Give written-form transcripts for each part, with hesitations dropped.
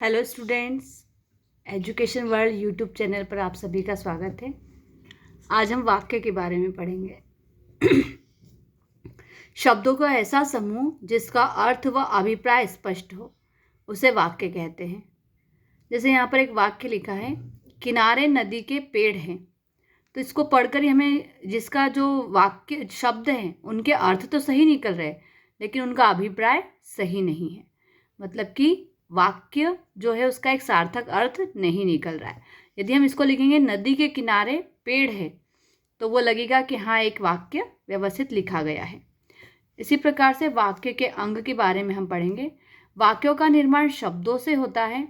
Hello students, education world YouTube channel पर आप सभी का स्वागत है। आज हम वाक्य के बारे में पढ़ेंगे। शब्दों का ऐसा समूह जिसका अर्थ व अभिप्राय स्पष्ट हो उसे वाक्य कहते हैं। जैसे यहाँ पर एक वाक्य लिखा है, किनारे नदी के पेड़ हैं। तो इसको पढ़कर ही हमें जिसका जो वाक्य शब्द हैं उनके अर्थ तो सही निकल रहे, लेकिन उनका अभिप्राय सही नहीं है। मतलब कि वाक्य जो है उसका एक सार्थक अर्थ नहीं निकल रहा है। यदि हम इसको लिखेंगे नदी के किनारे पेड़ है तो वो लगेगा कि हाँ, एक वाक्य व्यवस्थित लिखा गया है। इसी प्रकार से वाक्य के अंग के बारे में हम पढ़ेंगे। वाक्यों का निर्माण शब्दों से होता है।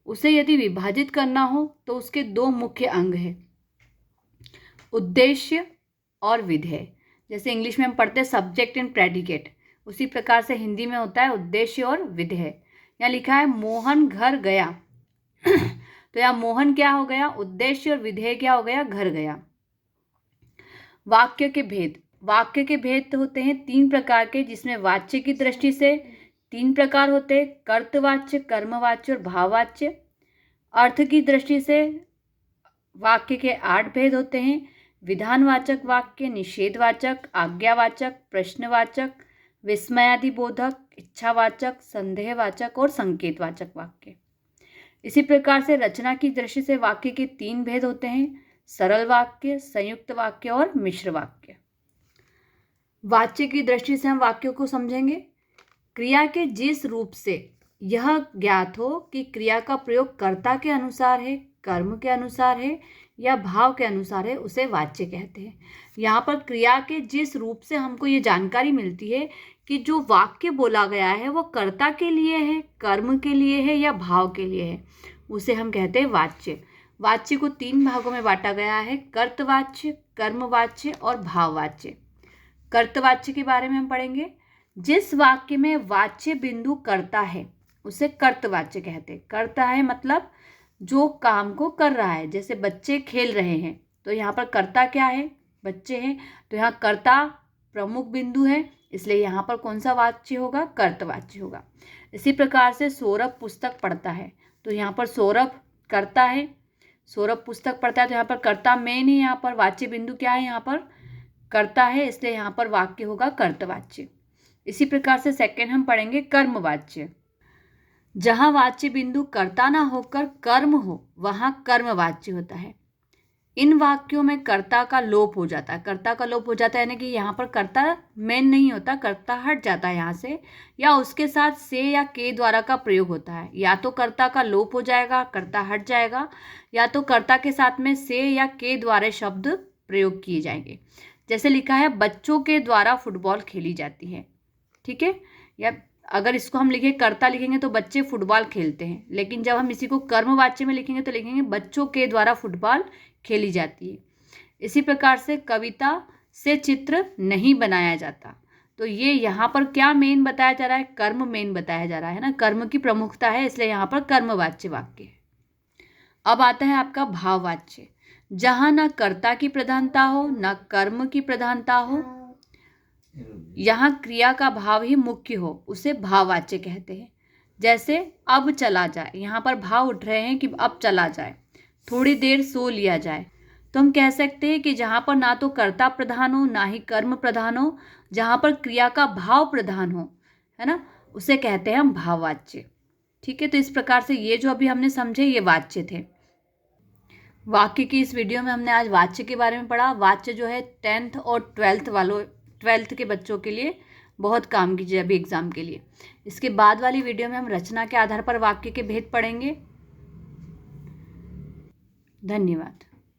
उसे यदि विभाजित करना हो तो उसके दो मुख्य अंग हैं, उद्देश्य और विधेय। जैसे इंग्लिश में हम पढ़ते हैं सब्जेक्ट एंड प्रेडिकेट, उसी प्रकार से हिंदी में होता है उद्देश्य और विधेय। यहाँ लिखा है मोहन घर गया। तो यहाँ मोहन क्या हो गया, उद्देश्य, और विधेय क्या हो गया, घर गया। वाक्य के भेद। वाक्य के भेद होते हैं तीन प्रकार के, जिसमें वाच्य की दृष्टि से तीन प्रकार होते हैं, कर्तवाच्य, कर्मवाच्य और भाववाच्य। अर्थ की दृष्टि से वाक्य के 8 भेद होते हैं, विधानवाचक वाक्य, निषेधवाचक, आज्ञावाचक, प्रश्नवाचक, विस्मयादिबोधक, इच्छावाचक, संदेहवाचक और संकेतवाचक वाक्य। इसी प्रकार से रचना की दृष्टि से वाक्य के 3 भेद होते हैं, सरल वाक्य, संयुक्त वाक्य और मिश्र वाक्य। वाच्य की दृष्टि से हम वाक्यों को समझेंगे। क्रिया के जिस रूप से यह ज्ञात हो कि क्रिया का प्रयोग कर्ता के अनुसार है, कर्म के अनुसार है या भाव के अनुसार है, उसे वाच्य कहते हैं। यहाँ पर क्रिया के जिस रूप से हमको ये जानकारी मिलती है कि जो वाक्य बोला गया है वो कर्ता के लिए है, कर्म के लिए है या भाव के लिए है, उसे हम कहते हैं वाच्य। वाच्य को 3 भागों में बांटा गया है, कर्तवाच्य, कर्मवाच्य और भाववाच्य। कर्तवाच्य के बारे में हम पढ़ेंगे। जिस वाक्य में वाच्य बिंदु कर्ता है उसे कर्तवाच्य कहते हैं। कर्ता है मतलब जो काम को कर रहा है। जैसे बच्चे खेल रहे हैं तो यहाँ पर कर्ता क्या है, बच्चे हैं। तो यहाँ कर्ता प्रमुख बिंदु है, इसलिए यहाँ पर कौन सा वाच्य होगा, कर्तवाच्य होगा। इसी प्रकार से सौरभ पुस्तक पढ़ता है तो यहाँ पर सौरभ कर्ता है, सौरभ पुस्तक पढ़ता है तो यहाँ पर कर्ता मेन है, यहाँ पर वाच्य बिंदु क्या है, यहाँ पर कर्ता है, इसलिए यहाँ पर वाक्य होगा कर्तवाच्य। इसी प्रकार से सेकंड हम पढ़ेंगे कर्मवाच्य। जहाँ वाच्य बिंदु कर्ता ना होकर कर्म हो वहाँ कर्मवाच्य होता है। इन वाक्यों में कर्ता का लोप हो जाता है। कर्ता का लोप हो जाता है यानी कि यहाँ पर कर्ता मेन नहीं होता, कर्ता हट जाता है यहाँ से, या उसके साथ से या के द्वारा का प्रयोग होता है। या तो कर्ता का लोप हो जाएगा, कर्ता हट जाएगा, या तो कर्ता के साथ में से या के द्वारा शब्द प्रयोग किए जाएंगे। जैसे लिखा है बच्चों के द्वारा फुटबॉल खेली जाती है, ठीक है। या अगर इसको हम लिखे कर्ता लिखेंगे तो बच्चे फुटबॉल खेलते हैं, लेकिन जब हम इसी को कर्मवाच्य में लिखेंगे तो लिखेंगे बच्चों के द्वारा फुटबॉल खेली जाती है। इसी प्रकार से कविता से चित्र नहीं बनाया जाता, तो ये यहाँ पर क्या मेन बताया जा रहा है, कर्म मेन बताया जा रहा है ना, कर्म की प्रमुखता है, इसलिए यहाँ पर कर्मवाच्य वाक्य है। अब आता है आपका भाववाच्य। जहाँ ना कर्ता की प्रधानता हो ना कर्म की प्रधानता हो, यहाँ क्रिया का भाव ही मुख्य हो, उसे भाववाच्य कहते हैं। जैसे अब चला जाए, यहाँ पर भाव उठ रहे हैं कि अब चला जाए, थोड़ी देर सो लिया जाए, तो हम कह सकते हैं कि जहाँ पर ना तो कर्ता प्रधान हो ना ही कर्म प्रधान हो, जहाँ पर क्रिया का भाव प्रधान हो, है ना, उसे कहते हैं हम भाववाच्य। ठीक है, तो इस प्रकार से ये जो अभी हमने समझे ये वाच्य थे। वाक्य की इस वीडियो में हमने आज वाच्य के बारे में पढ़ा। वाच्य जो है 10th और 12th के बच्चों के लिए बहुत काम कीजिए अभी एग्जाम के लिए। इसके बाद वाली वीडियो में हम रचना के आधार पर वाक्य के भेद पढ़ेंगे। धन्यवाद।